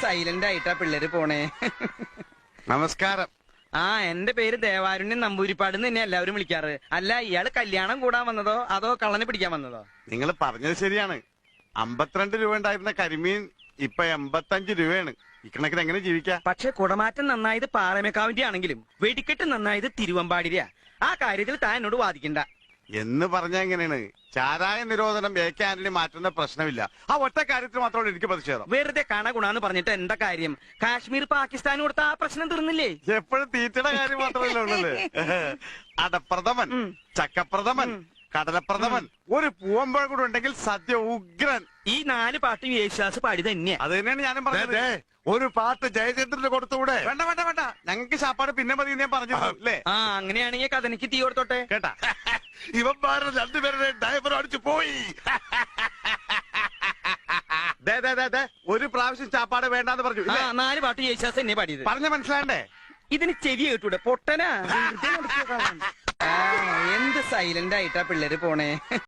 Silent ആയിട്ടാ പിള്ളേര് പോണേ. നമസ്കാരം. ആ, എന്റെ പേര് ദേവാരുണ്യൻ നമ്പൂരിപ്പാട് തന്നെ എല്ലാവരും വിളിക്കാറ്. അല്ല, ഇയാള് കല്യാണം കൂടാൻ വന്നതോ അതോ കള്ളനെ പിടിക്കാൻ വന്നതോ? നിങ്ങൾ പറഞ്ഞത് ശരിയാണ്. 52 രൂപ ഉണ്ടായിരുന്ന കരിമീൻ ഇപ്പൊ 85 രൂപയാണ്. ഇക്കണക്കിന് എങ്ങനെ ജീവിക്കാം? പക്ഷെ കുടമാറ്റം നന്നായത് പാറമേക്കാവിന്റെ ആണെങ്കിലും വെടിക്കെട്ട് നന്നായത് തിരുവമ്പാടിരിയാ. ആ കാര്യത്തിൽ താൻ എന്നോട് വാദിക്കണ്ട. എന്ന് പറഞ്ഞ എങ്ങനെയാണ്? ചാരായ നിരോധനം AK ആന്റണി മാറ്റുന്ന പ്രശ്നമില്ല. ആ ഒറ്റ കാര്യത്തിൽ മാത്രമാണ് എനിക്ക് പ്രതിഷേധം. വെറുതെ കണ ഗുണാന്ന് പറഞ്ഞിട്ട് എന്താ കാര്യം? കാശ്മീർ പാകിസ്ഥാൻ കൊടുത്ത ആ പ്രശ്നം തീർന്നില്ലേ? എപ്പോഴും തീറ്റയുടെ കാര്യം മാത്രമല്ല ഉള്ളത്. അടപ്രഥമൻ, ചക്കപ്രഥമൻ, കടലപ്രഥമൻ, ഒരു പൂവമ്പഴം കൂടെ ഉണ്ടെങ്കിൽ സദ്യ ഉഗ്രൻ. ഈ 4 പാട്ടും യേശുദാസ് പാടി തന്നെയാ. അത് തന്നെയാണ് ഞാനും പറഞ്ഞത്. ഒരു പാട്ട് ജയചന്ദ്രന് കൊടുത്തുകൂടെ? വേണ്ട വേണ്ട വേണ്ട, ഞങ്ങൾക്ക് ശാപ്പാട് പിന്നെ മതി ഞാൻ പറഞ്ഞു അല്ലേ? ആ, അങ്ങനെയാണെങ്കിൽ കഥനിക്ക് തീ കൊടുത്തോട്ടെ കേട്ടാ. ഇവന്മാരുടെ രണ്ടുപേരുടെ ഡ്രൈവർ അടിച്ചു പോയി. ഒരു പ്രാവശ്യം ചാപ്പാട് വേണ്ടാന്ന് പറഞ്ഞു. 4 പാട്ട് യേശുദാസ് എന്നെ പാടിയത്. പറഞ്ഞ മനസ്സിലാണ്ടേ? ഇതിന് ചെവി കേട്ടൂടെ പൊട്ടനാ. എന്ത് സൈലന്റ് ആയിട്ടാ പിള്ളേര് പോണേ.